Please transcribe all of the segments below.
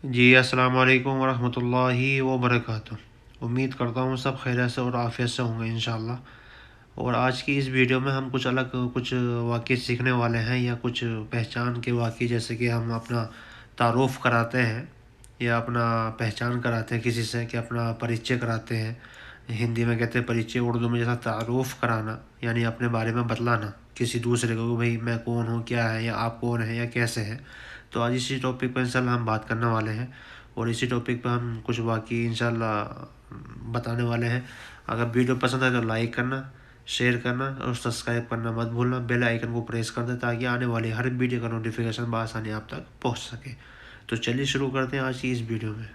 جی السلام علیکم ورحمۃ اللہ وبرکاتہ۔ امید کرتا ہوں سب خیریت سے اور عافیت سے ہوں گے انشاءاللہ۔ اور آج کی اس ویڈیو میں ہم کچھ واقعے سیکھنے والے ہیں، یا کچھ پہچان کے واقعے، جیسے کہ ہم اپنا تعارف کراتے ہیں یا اپنا پہچان کراتے ہیں کسی سے، کہ اپنا پریچے کراتے ہیں۔ ہندی میں کہتے ہیں پریچے، اردو میں جیسا تعارف کرانا، یعنی اپنے بارے میں بتلانا کسی دوسرے کو کہ بھائی میں کون ہوں، کیا ہے، یا آپ کون ہیں، یا کیسے ہیں۔ تو آج اسی ٹاپک پہ انشاءاللہ ہم بات کرنے والے ہیں، اور اسی ٹاپک پہ ہم کچھ واقعی انشاءاللہ بتانے والے ہیں۔ اگر ویڈیو پسند آئے تو لائک کرنا، شیئر کرنا اور سبسکرائب کرنا مت بھولنا، بیل آئیکن کو پریس کر دیں تاکہ آنے والی ہر ویڈیو کا نوٹیفیکیشن بآسانی آپ تک پہنچ سکے۔ تو چلیے شروع کرتے ہیں آج کی اس ویڈیو میں۔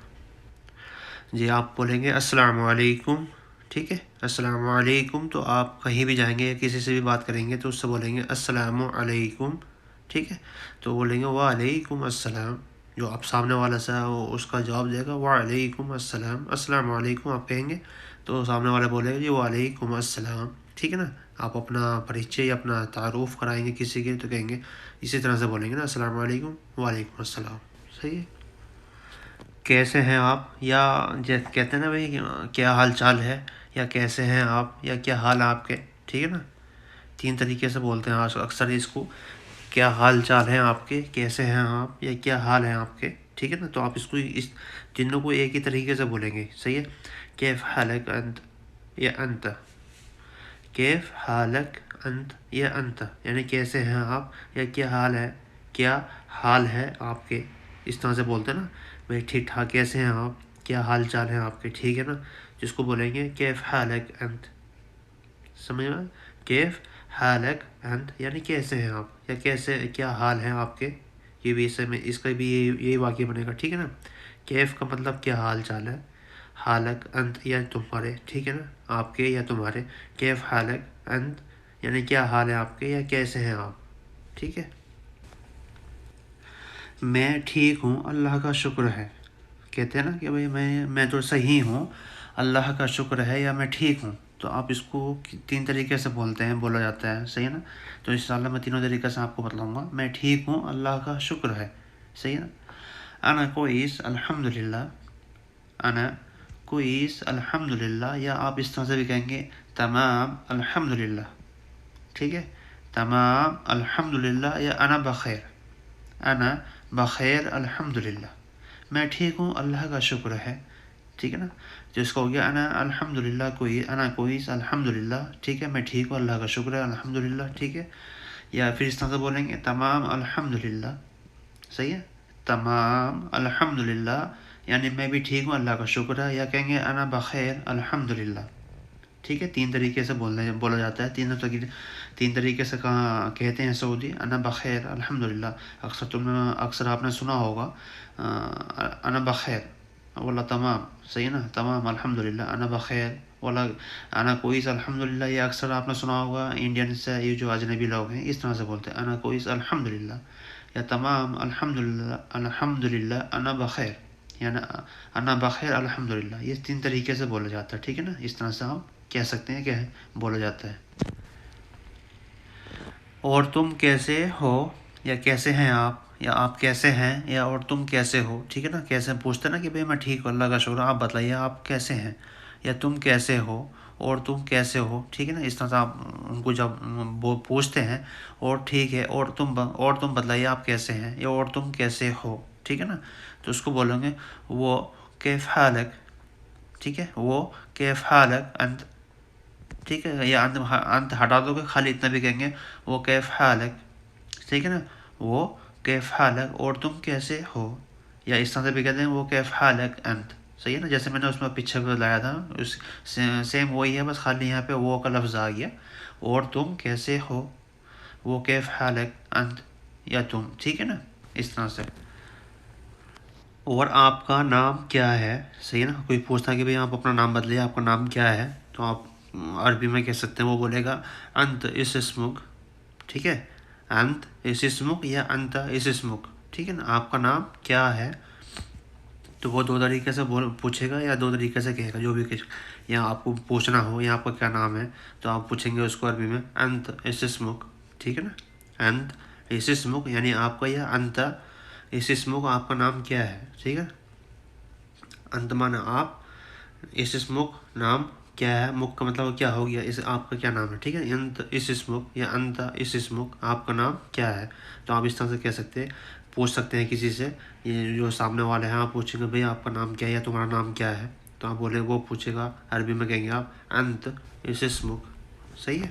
جی آپ بولیں گے السلام علیکم، ٹھیک ہے؟ السلام علیکم، تو آپ کہیں بھی جائیں گے یا کسی سے بھی بات کریں گے تو اس سے بولیں گے السلام علیکم، ٹھیک ہے؟ تو بولیں گے وعلیکم السلام، جو آپ سامنے والا سے وہ اس کا جواب دے گا وعلیکم السلام، السلام علیکم آپ کہیں گے تو سامنے والا بولے گا جی وعلیکم السلام، ٹھیک ہے نا؟ آپ اپنا پریچے یا اپنا تعارف کرائیں گے کسی کے تو کہیں گے اسی طرح سے بولیں گے نا السلام علیکم وعلیکم السلام، صحیح ہے؟ کیسے ہیں آپ، یا کہتے ہیں نا بھائی کیا حال چال ہے، یا کیسے ہیں آپ، یا کیا حال آپ کے، ٹھیک ہے نا؟ تین طریقے سے بولتے ہیں اکثر اس کو، کیا حال چال ہیں آپ کے، کیسے ہیں آپ، یا کیا حال ہیں آپ کے، ٹھیک ہے نا؟ تو آپ اس کو اس تینوں کو ایک ہی طریقے سے بولیں گے، صحیح ہے؟ کیف حالک انت یا انت، کیف حالک انت یا انت، یعنی کیسے ہیں آپ یا کیا حال ہے، کیا حال ہے آپ کے، اس طرح سے بولتے ہیں نا بھائی ٹھیک ٹھاک کیسے ہیں آپ، کیا حال چال ہیں آپ کے، ٹھیک ہے نا؟ جس کو بولیں گے کیف حالک انت، سمجھ میں؟ کیف حالک انت یعنی کیسے ہیں آپ، یا کیسے کیا حال ہے آپ کے، یہ بھی اس کا بھی یہی واقعہ بنے گا، ٹھیک ہے نا؟ کیف کا مطلب کیا حال چال ہے، حالک انت یا تمہارے، ٹھیک ہے نا؟ آپ کے یا تمہارے، کیف حالک انت یعنی کیا حال ہے آپ کے یا کیسے ہیں آپ، ٹھیک ہے؟ میں ٹھیک ہوں اللہ کا شکر ہے، کہتے ہیں نا کہ بھائی میں تو صحیح ہوں اللہ کا شکر ہے، یا میں ٹھیک ہوں، تو آپ اس کو تین طریقے سے بولا جاتا ہے، صحیح ہے نا؟ تو انشاءاللہ میں تینوں طریقے سے آپ کو بتلاؤں گا۔ میں ٹھیک ہوں اللہ کا شکر ہے، صحیح ہے نا؟ انا کوئیس الحمد للہ، انا کوئیس الحمد للہ، یا آپ اس طرح سے بھی کہیں گے تمام الحمد للہ، ٹھیک ہے؟ تمام الحمد للہ، یا انا بخیر، انا بخیر الحمد للہ، میں ٹھیک ہوں اللہ کا شکر ہے، ٹھیک ہے نا؟ جس کو ہو گیا انا الحمد للہ انا کوئیس الحمد للہ، ٹھیک ہے؟ میں ٹھیک ہوں اللہ کا شکر ہے الحمد للہ، ٹھیک ہے؟ یا پھر اس طرح سے بولیں گے تمام الحمد للہ، صحیح ہے؟ تمام الحمد للہ یعنی میں بھی ٹھیک ہوں اللہ کا شکر ہے، یا کہیں گے انا بخیر الحمد للہ، ٹھیک ہے؟ تین طریقے سے بولا جاتا ہے، تین طریقے سے کہتے ہیں سعودی، انا بخیر الحمد للہ۔ اکثر آپ نے سنا ہوگا انا بخیر واللہ تمام، صحیح ہے نا؟ تمام الحمد للہ، انا بخیر واللہ انا کوئیس الحمد للہ، یہ اکثر آپ نے سنا ہوگا انڈین سے، یہ جو اجنبی لوگ ہیں اس طرح سے بولتے ہیں انا کوئیس الحمد للہ، یا تمام الحمد للہ، الحمد للہ انا بخیر، یعنی انا بخیر الحمد للہ، یہ تین طریقے سے بولا جاتا ہے، ٹھیک ہے نا؟ اس طرح سے آپ کہہ سکتے ہیں کہ بولا جاتا ہے۔ اور تم کیسے ہو، یا کیسے ہیں آپ، یا آپ کیسے ہیں، یا اور تم کیسے ہو، ٹھیک ہے نا؟ کیسے پوچھتے نا کہ بھئی میں ٹھیک ہوں اللہ کا شکر، آپ بتائیے آپ کیسے ہیں، یا تم کیسے ہو، اور تم کیسے ہو، ٹھیک ہے نا؟ اس طرح سے آپ ان کو جب وہ پوچھتے ہیں، اور ٹھیک ہے اور تم بتلائیے آپ کیسے ہیں، یا اور تم کیسے ہو، ٹھیک ہے نا؟ تو اس کو بولیں گے وہ کیف حالک، ٹھیک ہے؟ وہ کیف حالک انت، ٹھیک ہے؟ یا انت ہٹا دو گے، خالی اتنا بھی کہیں گے وہ کیف حالک، ٹھیک ہے نا؟ وہ کیف حالک، اور تم کیسے ہو، یا اس طرح سے بھی کہتے ہیں وہ کیف حالک انت، صحیح ہے نا؟ جیسے میں نے اس میں پیچھے کو لایا تھا، سیم وہی ہے، بس خالی یہاں پہ وہ کا لفظ آ گیا، اور تم کیسے ہو، وہ کیف حالک انت یا تم، ٹھیک ہے نا؟ اس طرح سے۔ اور آپ کا نام کیا ہے، صحیح ہے نا؟ کوئی پوچھتا ہے کہ بھئی آپ اپنا نام بدلے، آپ کا نام کیا ہے، تو آپ عربی میں کہہ سکتے ہیں، وہ بولے گا انت اس اسمک، ٹھیک ہے؟ انت اس اسمک یا انت اس اسمک، ٹھیک ہے نا؟ آپ کا نام کیا ہے، تو وہ دو طریقے سے پوچھے گا یا دو طریقے سے کہے گا، جو بھی یا آپ کو پوچھنا ہو یا آپ کا کیا نام ہے تو آپ پوچھیں گے اس کو عربی میں انت اس اسمک، ٹھیک ہے نا؟ انت اس اسمک یعنی آپ کا، یا انت اس اسمک آپ کا نام کیا ہے، ٹھیک ہے. انت مانا آپ، اس اسمک نام کیا ہے، مک کا مطلب کیا ہو گیا، اس آپ کا کیا نام ہے، ٹھیک ہے. انت اس اسمک یا انت اس اسمک، آپ کا نام کیا ہے. تو آپ اس طرح سے کہہ سکتے ہیں، پوچھ سکتے ہیں کسی سے، یہ جو سامنے والے ہیں آپ پوچھیں گے بھئی آپ کا نام کیا ہے یا تمہارا نام کیا ہے. تو آپ بولے، وہ پوچھے گا عربی میں کہیں گے آپ انت اس اسمک. صحیح ہے.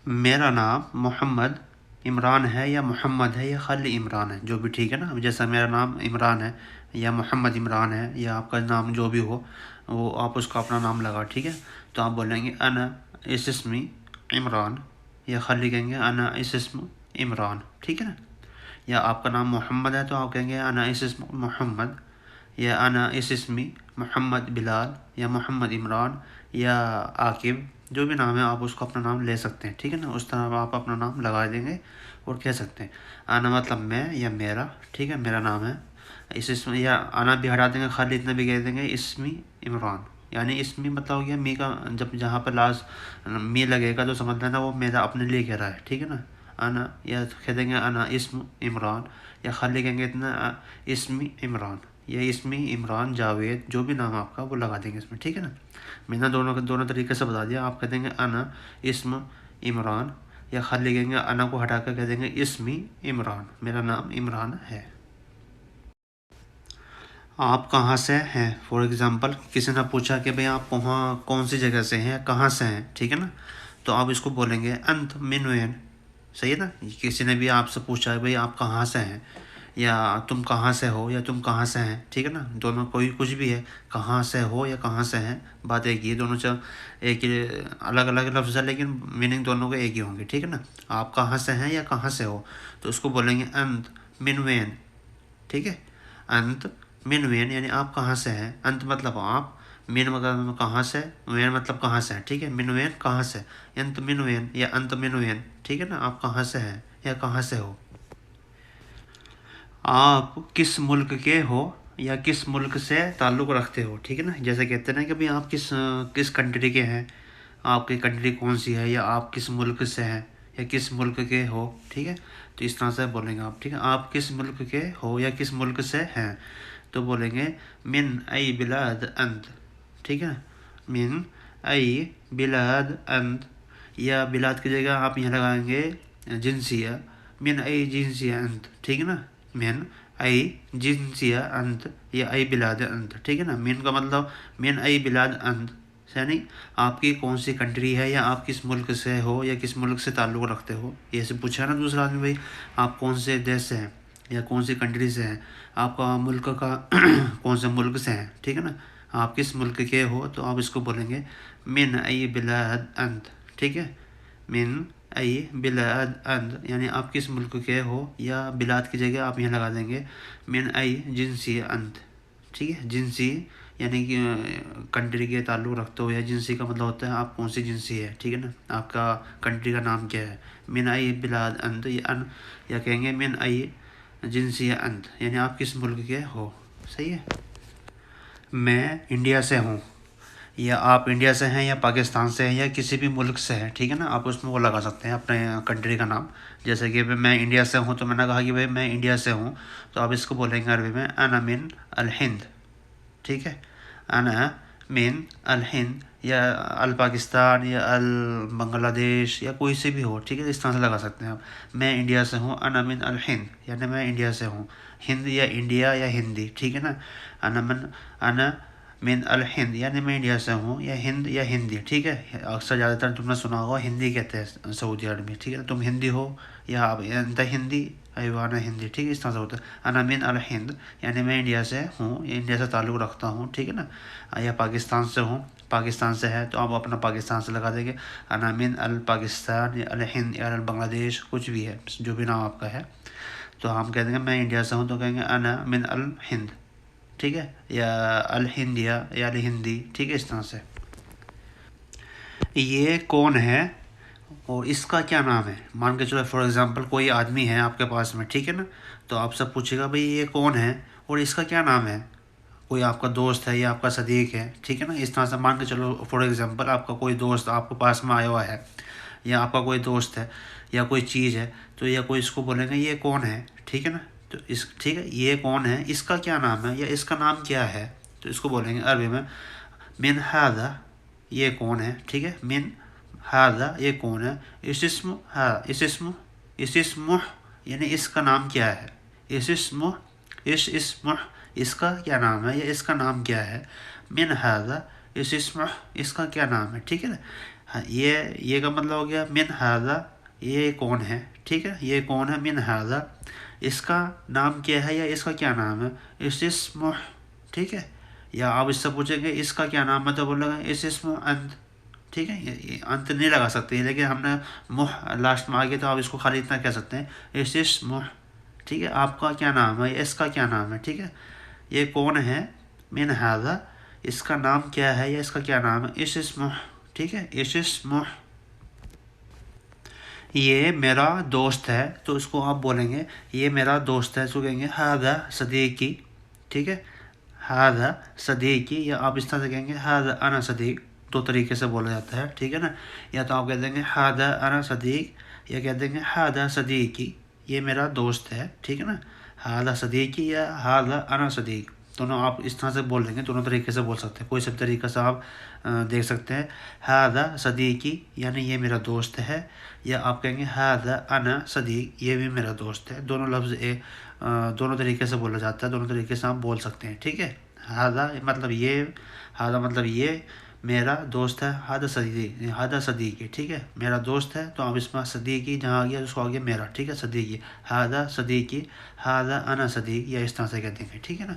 میرا نام محمد عمران ہے یا محمد ہے یا خالی عمران ہے، جو بھی ٹھیک ہے نا. جیسا میرا نام عمران ہے یا محمد عمران ہے یا آپ کا نام جو بھی ہو، وہ آپ اس کا اپنا نام لگا، ٹھیک ہے. تو آپ بولیں گے انا اس اسمی عمران، یا خالی کہیں گے انا اس اسم عمران، ٹھیک ہے نا. یا آپ کا نام محمد ہے تو آپ کہیں گے انا اس اسم محمد، یا انا اس اسمی محمد بلال یا محمد عمران یا عاقب، جو بھی نام ہے آپ اس کو اپنا نام لے سکتے ہیں، ٹھیک ہے نا. اس طرح آپ اپنا نام لگا دیں گے اور کہہ سکتے ہیں انا مطلب میں یا میرا، ٹھیک ہے، میرا نام ہے اس اسم، یا انا بھی ہٹا دیں گے، خالی اتنا بھی کہہ دیں گے اسمی عمران. یعنی اسمی مطلب ہو گیا می کا، جب جہاں پر لاسٹ می لگے گا تو سمجھ لینا وہ میرا اپنے لیے کہہ رہا ہے، ٹھیک ہے نا. انا، یا کہہ دیں گے انا اسم عمران، یا خالی کہیں گے اتنا اسمی عمران یا اسمی عمران جاوید، جو بھی نام آپ کا وہ لگا دیں گے اس میں، ٹھیک ہے نا. میں نے دونوں طریقے سے بتا دیا. آپ کہہ دیں گے انا اسم عمران، یا خالی کہیں گے انا کو ہٹا کر کہہ دیں گے اسمی عمران، میرا نام عمران ہے. آپ کہاں سے ہیں، فار ایگزامپل کسی نے پوچھا کہ بھئی آپ وہاں کون سی جگہ سے ہیں، کہاں سے ہیں، ٹھیک ہے نا. تو آپ اس کو بولیں گے انت من وین. صحیح ہے نا. کسی نے بھی آپ سے پوچھا ہے بھئی آپ کہاں سے ہیں، یا تم کہاں سے ہو، یا تم کہاں سے ہیں، ٹھیک ہے نا. دونوں کوئی کچھ بھی ہے، کہاں سے ہو یا کہاں سے ہیں، بات ایک ہی ہے. دونوں ایک ہی، الگ الگ لفظ ہے لیکن میننگ دونوں کے ایک ہی ہوں گے، ٹھیک ہے نا. آپ کہاں سے ہیں یا کہاں سے ہو، تو اس کو بولیں گے انت من وین، ٹھیک ہے. انت من وین یعنی آپ کہاں سے ہیں. انت مطلب آپ، مین مطلب کہاں سے، وین مطلب کہاں سے ہے، ٹھیک ہے. من وین کہاں سے، انت من وین یا انت من وین، ٹھیک ہے نا. آپ کہاں سے ہیں یا کہاں سے ہو. آپ کس ملک کے ہو یا کس ملک سے تعلق رکھتے ہو، ٹھیک ہے نا. جیسے کہتے ہیں نا کہ بھئی آپ کس کنٹری کے ہیں، آپ کی کنٹری کون سی ہے، یا آپ کس ملک سے ہیں یا کس ملک کے ہو، ٹھیک ہے. تو اس طرح سے بولیں گے آپ، ٹھیک ہے. آپ کس ملک کے ہو یا کس ملک سے ہیں، تو بولیں گے من ای بلاد انت، ٹھیک ہے نا. من ای بلاد انت، یا بلاد کی جگہ آپ یہاں لگائیں گے جنسیہ، من ای جنسیہ انت، ٹھیک ہے نا. من ای جنسیہ انت یا ای بلاد انت، ٹھیک ہے نا. من کا مطلب من ای بلاد انت، یعنی آپ کی کون سی کنٹری ہے یا آپ کس ملک سے ہو یا کس ملک سے تعلق رکھتے ہو. یہ سے پوچھا نا دوسرا آدمی بھائی آپ کون سے دیش سے ہیں یا کون سی کنٹری سے ہیں، آپ کا ملک کا کون سے ملک سے ہیں، ٹھیک ہے نا. آپ کس ملک کے ہو تو آپ اس کو بولیں گے من ای بلاد انت، ٹھیک ہے. من ای بلاد انت یعنی آپ کس ملک کے ہو، یا بلاد کی جگہ آپ یہاں لگا دیں گے من ای جنسی انت، ٹھیک ہے. جنسی یعنی کہ کنٹری کے تعلق رکھتے ہو، یا جنسی کا مطلب ہوتا ہے آپ کون سی جنسی ہے، ٹھیک ہے نا. آپ کا کنٹری کا نام کیا ہے. من ای بلاد انت یا کہیں گے من ای جنسی انت یعنی آپ کس ملک کے ہو. صحیح ہے. میں انڈیا سے ہوں، یا آپ انڈیا سے ہیں یا پاکستان سے ہیں یا کسی بھی ملک سے ہیں، ٹھیک ہے نا. آپ اس میں وہ لگا سکتے ہیں اپنے کنٹری کا نام. جیسے کہ میں انڈیا سے ہوں تو میں نے کہا کہ بھائی میں انڈیا سے ہوں، تو آپ اس کو بولیں گے عربی میں انا من الہند، ٹھیک ہے. انا من الہند یا الپاکستان یا البنگلہ دیش یا کوئی سے بھی ہو، ٹھیک ہے. اس طرح سے لگا سکتے ہیں آپ. میں انڈیا سے ہوں، انا من الہند یعنی میں انڈیا سے ہوں. ہند یا انڈیا یا ہندی، ٹھیک ہے نا. انا من الہند یعنی میں انڈیا سے ہوں، یا ہند یا ہندی، ٹھیک ہے. اکثر زیادہ تر تم نے سنا ہوگا ہندی کہتے ہیں سعودی عرب میں، ٹھیک ہے. تم ہندی ہو یا آپ انت ہندی ایوانا ہندی، ٹھیک ہے. اس طرح سے ہوتا ہے. انا من الہند یعنی میں انڈیا سے ہوں، انڈیا سے تعلق رکھتا ہوں، ٹھیک ہے نا. یا پاکستان سے ہوں، پاکستان سے ہے تو آپ اپنا پاکستان سے لگا دیں گے انا من الپاکستان یا الہند یا البنگلہ دیش، کچھ بھی ہے جو بھی نام آپ کا ہے. تو ہم کہہ دیں گے میں انڈیا سے ہوں تو کہیں گے انا من الہند، ٹھیک ہے. یا الہندیہ یا الہندی، ٹھیک ہے. اس طرح سے. یہ کون ہے اور اس کا کیا نام ہے. مان کے چلو فار ایگزامپل کوئی آدمی ہے آپ کے پاس میں، ٹھیک ہے نا. تو آپ سے پوچھے گا بھئی یہ کون ہے اور اس کا کیا نام ہے. کوئی آپ کا دوست ہے یا آپ کا صدیق ہے، ٹھیک ہے نا. اس طرح سے مان کے چلو فار ایگزامپل آپ کا کوئی دوست آپ کے پاس میں آیا ہوا ہے، یا آپ کا کوئی دوست ہے یا کوئی چیز ہے، تو یا کوئی اس کو بولیں گے یہ کون ہے، ٹھیک ہے نا. تو اس ٹھیک ہے، یہ کون ہے، اس کا کیا نام ہے یا اس کا نام کیا ہے، تو اس کو بولیں گے عربی میں من ھذا، یہ کون ہے، ٹھیک ہے، من ھذا یہ کون ہے، اسمہ یعنی اس کا نام کیا ہے، اسمہ اس کا کیا نام ہے یا اس کا نام کیا ہے، من ھذا اسمہ اس کا کیا نام ہے، ٹھیک ہے نا، یہ کا مطلب ہو گیا من ھذا یہ کون ہے، ٹھیک ہے، یہ کون ہے، من ھذا اس کا نام کیا ہے یا اس کا کیا نام ہے، اسمہ، ٹھیک ہے، یا آپ اس سے پوچھیں گے اس کا کیا نام ہے تو بولے گا اسمہ انت، ٹھیک ہے، یہ انت نہیں لگا سکتے لیکن ہم نے مح لاسٹ میں آگے تو آپ اس کو خالی اتنا کہہ سکتے ہیں اسمہ، ٹھیک ہے، آپ کا کیا نام ہے یا اس کا کیا نام ہے، ٹھیک ہے، یہ کون ہے، من ھذا اس کا نام کیا ہے یا اس کا کیا نام ہے، اسمہ، ٹھیک ہے، اسمہ، یہ میرا دوست ہے تو اس کو آپ بولیں گے یہ میرا دوست ہے، اس کو کہیں گے ھذا صدیقی، ٹھیک ہے، ھذا صدیقی، یا آپ اس طرح سے کہیں گے ھذا انا صدیق، دو طریقے سے بولا جاتا ہے، ٹھیک ہے نا، یا تو آپ کہہ دیں گے ھذا انا صدیق یا کہہ دیں گے ھذا صدیقی، یہ میرا دوست ہے، ٹھیک ہے نا، ھذا صدیقی یا ھذا انا صدیق، دونوں آپ اس طرح سے بول لیں گے، دونوں طریقے سے بول سکتے ہیں، کوئی سب طریقے سے آپ دیکھ سکتے ہیں، ھذا صدیقی یعنی یہ میرا دوست ہے، یا آپ کہیں گے ھذا انا صدیق یہ بھی میرا دوست ہے، دونوں لفظ دونوں طریقے سے بولا جاتا ہے، دونوں طریقے سے آپ بول سکتے ہیں، ٹھیک ہے، ھذا مطلب یہ میرا دوست ہے، ھذا صدیقی، ٹھیک ہے، میرا دوست ہے تو آپ اس میں صدیقی جہاں آ گیا اس کو آگے میرا، ٹھیک ہے، صدیقی، ھذا صدیقی، ھذا انا صدیق، یا اس طرح سے کہتے ہیں، ٹھیک ہے نا۔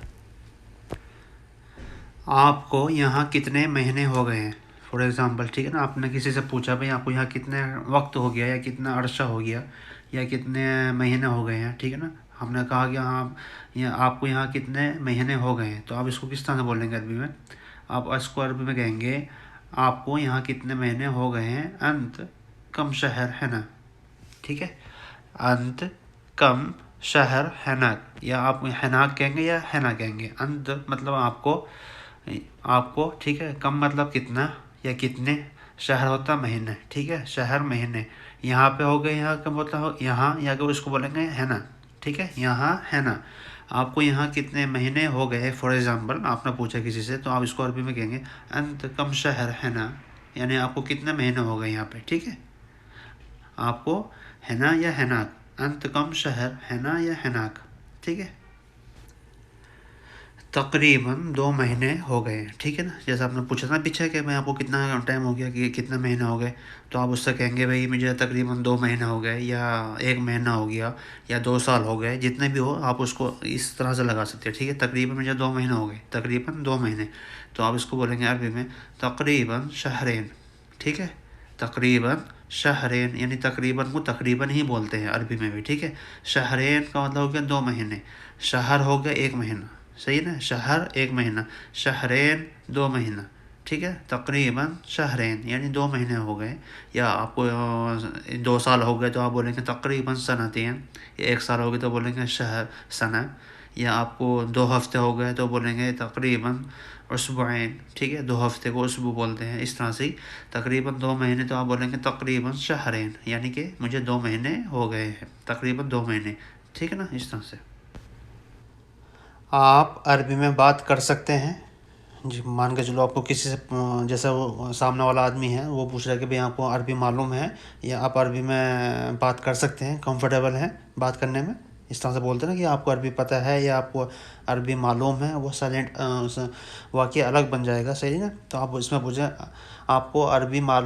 آپ کو یہاں کتنے مہینے ہو گئے ہیں، فار ایگزامپل، ٹھیک ہے نا، آپ نے کسی سے پوچھا بھائی آپ کو یہاں کتنے وقت ہو گیا یا کتنا عرصہ ہو گیا یا کتنے مہینے ہو گئے ہیں، ٹھیک ہے نا، ہم نے کہا کہ ہاں آپ کو یہاں کتنے مہینے ہو گئے ہیں، تو آپ اس کو کس طرح سے بولیں گے عربی میں، آپ اس کو عربی میں کہیں گے آپ کو یہاں کتنے مہینے ہو گئے ہیں، انت کم شہر ہے نا، ٹھیک ہے، انت کم شہر ہناک، یا آپ ہناک کہیں گے یا ہنا کہیں گے، انت مطلب آپ کو ٹھیک ہے، کم مطلب کتنا یا کتنے، شہر ہوتا مہینے، ٹھیک ہے، شہر مہینے، یہاں پہ ہو گئے، یہاں کا مطلب ہو یہاں، یا کہ اس کو بولیں گے ہے نا، ٹھیک ہے، یہاں ہے نا، آپ کو یہاں کتنے مہینے ہو گئے، فار ایگزامپل آپ نے پوچھا کسی سے تو آپ اس کو عربی میں کہیں گے انت کم شہر ہے نا، یعنی آپ کو کتنے مہینے ہو گئے یہاں پہ، ٹھیک ہے، آپ کو ہے نا یا ہناک، انت کم شہر ہے نا یا ہناک، ٹھیک ہے، تقریباً 2 مہینے ہو گئے، ٹھیک ہے نا، جیسا آپ نے پوچھا تھا پیچھے کہ میں آپ کو کتنا ٹائم ہو گیا کہ کتنے مہینے ہو گئے، تو آپ اس سے کہیں گے بھائی مجھے تقریباً 2 مہینے ہو گئے یا 1 مہینہ ہو گیا یا 2 سال ہو گئے، جتنے بھی ہو آپ اس کو اس طرح سے لگا سکتے ہیں، ٹھیک ہے، تقریباً مجھے 2 مہینے ہو گئے، تقریباً 2 مہینے، تو آپ اس کو بولیں گے عربی میں تقریباً شہرین، ٹھیک ہے، تقریباً شہرین، یعنی تقریباً کو تقریباً ہی بولتے ہیں عربی میں بھی، ٹھیک ہے، شہرین کا مطلب ہو گیا 2 مہینے، شہر ہو گیا 1 مہینہ، صحیح نا، شہر 1 مہینہ، شہرین 2 مہینہ، ٹھیک ہے، تقریباً شہرین یعنی 2 مہینے ہو گئے، یا آپ کو 2 سال ہو گئے تو آپ بولیں گے تقریباً سنتین، یا 1 سال ہو گئے تو بولیں گے شہر سنہ، یا آپ کو 2 ہفتے ہو گئے تو بولیں گے تقریباً اسبوعین، ٹھیک ہے، 2 ہفتے کو اسبوع بولتے ہیں، اس طرح سے تقریباً 2 مہینے تو آپ بولیں گے تقریباً شہرین، یعنی کہ مجھے 2 مہینے ہو گئے ہیں، تقریباً 2 مہینے، ٹھیک ہے نا، اس طرح سے آپ عربی میں بات کر سکتے ہیں، جی مان کے چلو آپ کو کسی سے جیسا وہ سامنے والا آدمی ہے وہ پوچھ رہا ہے کہ بھئی آپ کو عربی معلوم ہے یا آپ عربی میں بات کر سکتے ہیں، کمفرٹیبل ہیں بات کرنے میں، اس طرح سے بولتے ہیں نا کہ آپ کو عربی پتہ ہے یا آپ کو عربی معلوم ہے، وہ سائلنٹ واقعہ الگ بن جائے گا، صحیح نا، تو آپ اس میں پوچھیں آپ کو عربی میں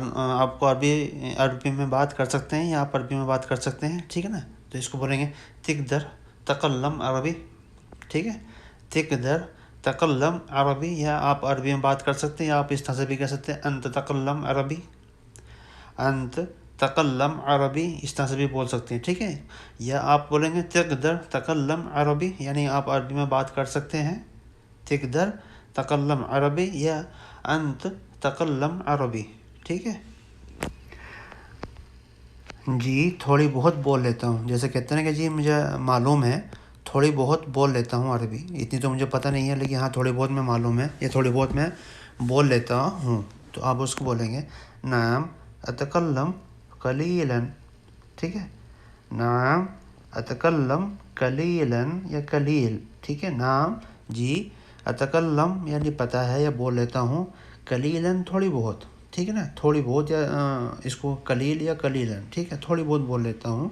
بات کر سکتے ہیں یا آپ عربی میں بات کر سکتے ہیں، ٹھیک ہے نا، تو اس کو بولیں گے تقدر تکلم عربی، ٹھیک ہے، تقدر تکلم عربی، یا آپ عربی میں بات کر سکتے ہیں یا آپ اس طرح سے بھی کہہ سکتے ہیں انت تکلم عربی، انت تکلم عربی، اس طرح سے بھی بول سکتے ہیں، ٹھیک ہے، یا آپ بولیں گے تقدر تکلم عربی، یعنی آپ عربی میں بات کر سکتے ہیں، تقدر تکلم عربی یا انت تکلم عربی، ٹھیک ہے۔ جی تھوڑی بہت بول لیتا ہوں، جیسے کہتے ہیں کہ جی مجھے معلوم ہے، تھوڑی بہت بول لیتا ہوں عربی، اتنی تو مجھے پتہ نہیں ہے لیکن ہاں تھوڑی بہت میں معلوم ہے یا تھوڑی بہت میں بول لیتا ہوں، تو آپ اس کو بولیں گے نعم اتکلم قلیلا، ٹھیک ہے، نعم اتکلم قلیلاً یا قلیل، ٹھیک ہے، نام جی، اتکلم یعنی پتہ ہے یا بول لیتا ہوں، قلیلاً تھوڑی بہت، ٹھیک ہے نا، تھوڑی بہت، یا اس کو قلیل یا قلیلاً، ٹھیک ہے، تھوڑی بہت بول لیتا ہوں،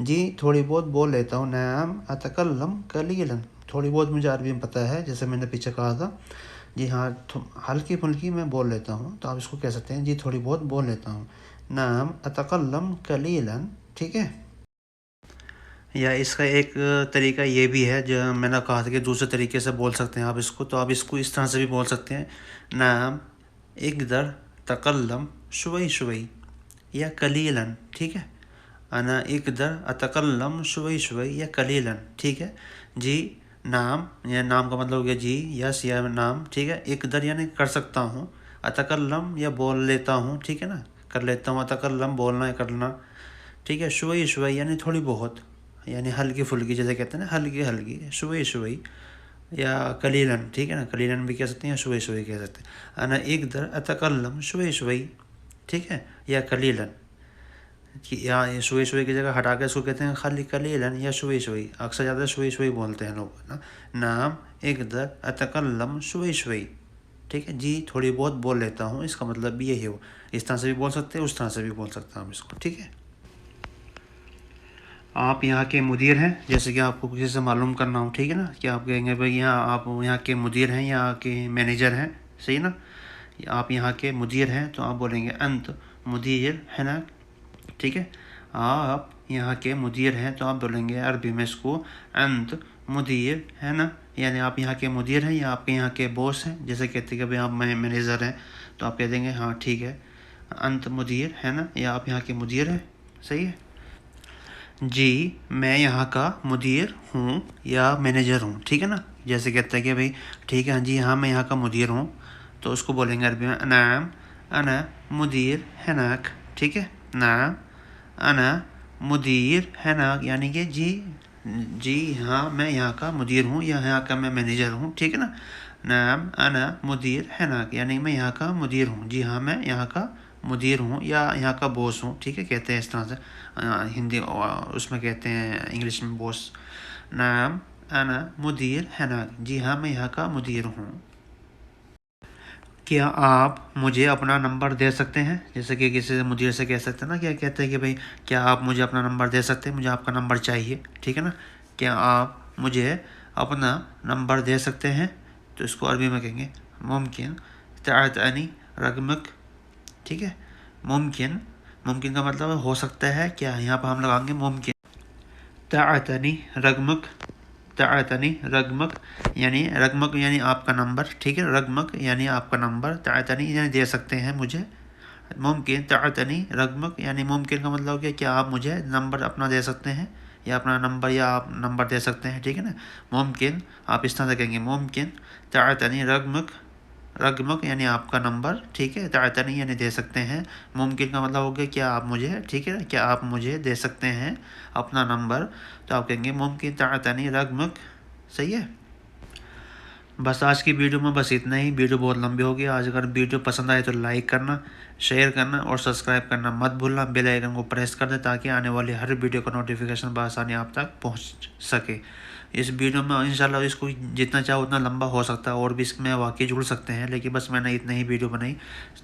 جی تھوڑی بہت بول لیتا ہوں، نعم اتکلم قلیلاً، تھوڑی بہت مجھے عربی میں پتہ ہے، جیسے میں نے پیچھے کہا تھا، جی ہاں ہلکی پھلکی میں بول لیتا ہوں، تو آپ اس کو کہہ سکتے ہیں جی تھوڑی بہت بول لیتا ہوں، نعم اتکلم قلیلاً، ٹھیک ہے۔ یا اس کا ایک طریقہ یہ بھی ہے جو میں نے کہا تھا کہ دوسرے طریقے سے بول سکتے ہیں آپ اس کو، تو آپ اس کو اس طرح سے بھی بول سکتے ہیں، نعم اقدر تکلم شوئی شوئی یا قلیلاً، ٹھیک ہے، انا اقدر اتکلم شوئی شوئی یا قلیلاً، ٹھیک ہے، جی نام یا نام کا مطلب ہو گیا جی، یس یا نام، ٹھیک ہے، اقدر یعنی کر سکتا ہوں، اتکلم یا بول لیتا ہوں، ٹھیک ہے نا، کر لیتا ہوں، اتکلم بولنا یا کرنا، ٹھیک ہے، شوئی شوئی یعنی تھوڑی بہت، یعنی ہلکی پھلکی، جیسے کہتے ہیں نا ہلکی ہلکی، شوئی شوئی یا قلیلاً، ٹھیک ہے نا، قلیلاً بھی کہہ سکتے ہیں یا شوئی شوئی کہہ سکتے ہیں، انا اقدر اتکلم شوئی شوئی، ٹھیک ہے، یا قلیلاً، یا شوئی شوئی کی جگہ ہٹا کے اس کو کہتے ہیں خالی قلیلاً یا شوئی شوئی، اکثر زیادہ شوئی شوئی بولتے ہیں لوگ نا، نام اقدر اتکلم شوئی شوئی، ٹھیک ہے، جی تھوڑی بہت بول لیتا ہوں، اس کا مطلب بھی یہی ہو، اس طرح سے بھی بول سکتے ہیں، اس طرح سے بھی بول سکتا ہوں اس کو، ٹھیک ہے۔ آپ یہاں کے مدیر ہیں، جیسے کہ آپ کو کسی سے معلوم کرنا ہو، ٹھیک ہے نا، کہ آپ کہیں گے بھائی یہاں آپ یہاں کے مدیر ہیں یا کے مینیجر ہیں، صحیح نا، آپ یہاں کے مدیر ہیں تو آپ بولیں گے انت مدیر ہے نا، ٹھیک ہے، آپ یہاں کے مدیر ہیں تو آپ بولیں گے عربی میں اس کو انت مدیر ہے نا، یعنی آپ یہاں کے مدیر ہیں یا آپ کے یہاں کے باس ہیں، جیسے کہتے ہیں کہ بھائی آپ مینیجر ہیں تو آپ کہہ دیں گے ہاں ٹھیک ہے، انت مدیر ہے نا، یا آپ یہاں کے مدیر ہیں، صحیح ہے، جی میں یہاں کا مدیر ہوں یا مینیجر ہوں، ٹھیک ہے نا، جیسے کہتے ہیں کہ بھائی ٹھیک ہے ہاں جی ہاں میں یہاں کا مدیر ہوں، تو اس کو بولیں گے عربی میں نعم انا مدیر ہناک، ٹھیک ہے، نعم انا مدیر ہناک، یعنی کہ جی ہاں میں یہاں کا مدیر ہوں یا یہاں کا میں مینیجر ہوں، ٹھیک ہے نا، نعم انا مدیر ہناک، یعنی میں یہاں کا مدیر ہوں، جی ہاں میں یہاں کا مدیر ہوں یا یہاں کا باس ہوں، ٹھیک ہے، کہتے ہیں اس طرح سے، ہندی اس میں کہتے ہیں انگلش میں باس، نعم انا مدیر ہناک، جی ہاں میں یہاں کا مدیر ہوں۔ کیا آپ مجھے اپنا نمبر دے سکتے ہیں، جیسے کہ کسی مدیر سے کہہ سکتے ہیں نا، کیا کہتے ہیں کہ بھائی کیا آپ مجھے اپنا نمبر دے سکتے ہیں، مجھے آپ کا نمبر چاہیے، ٹھیک ہے نا، کیا آپ مجھے اپنا نمبر دے سکتے ہیں، تو اس کو عربی میں کہیں گے ممکن تعطینی رقمک، ٹھیک ہے، ممکن کا مطلب ہو سکتا ہے، کیا یہاں پہ ہم لگائیں گے ممکن، تعطینی رقمک یعنی آپ کا نمبر، ٹھیک ہے، رقمک یعنی آپ کا نمبر، تعطینی یعنی دے سکتے ہیں مجھے، ممکن تعطینی رقمک یعنی ممکن کا مطلب کہ کیا آپ مجھے نمبر اپنا دے سکتے ہیں، یا اپنا نمبر یا آپ نمبر دے سکتے ہیں، ٹھیک ہے نا، ممکن آپ اس طرح سے کہیں گے ممکن تعطینی رقمک یعنی آپ کا نمبر، ٹھیک ہے، تعطینی یعنی دے سکتے ہیں، ممکن کا مطلب ہو گیا کیا آپ مجھے، ٹھیک ہے، کیا آپ مجھے دے سکتے ہیں اپنا نمبر، تو آپ کہیں گے ممکن تعطینی رقمک، صحیح ہے۔ بس آج کی ویڈیو میں بس اتنا ہی، ویڈیو بہت لمبی ہوگی آج، اگر ویڈیو پسند آئے تو لائک کرنا، شیئر کرنا اور سبسکرائب کرنا مت بھولنا، بیل آئیکن کو پریس کر دیں تاکہ آنے والی ہر ویڈیو کا نوٹیفیکیشن بآسانی آپ تک پہنچ سکے۔ اس ویڈیو میں انشاءاللہ اس کو جتنا چاہو اتنا لمبا ہو سکتا ہے، اور بھی اس میں واقعی جڑ سکتے ہیں، لیکن بس میں نے اتنا ہی ویڈیو بنائی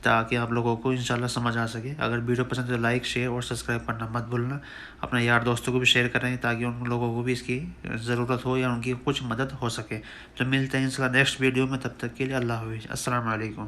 تاکہ آپ لوگوں کو انشاءاللہ سمجھ آ سکے۔ اگر ویڈیو پسند ہے تو لائک شیئر اور سبسکرائب کرنا مت بھولنا، اپنے یار دوستوں کو بھی شیئر کریں تاکہ ان لوگوں کو بھی اس کی ضرورت ہو یا ان کی کچھ مدد ہو سکے۔ تو ملتے ہیں ان شاء اللہ نیکسٹ ویڈیو میں، تب تک کے لیے اللہ حافظ، السلام علیکم۔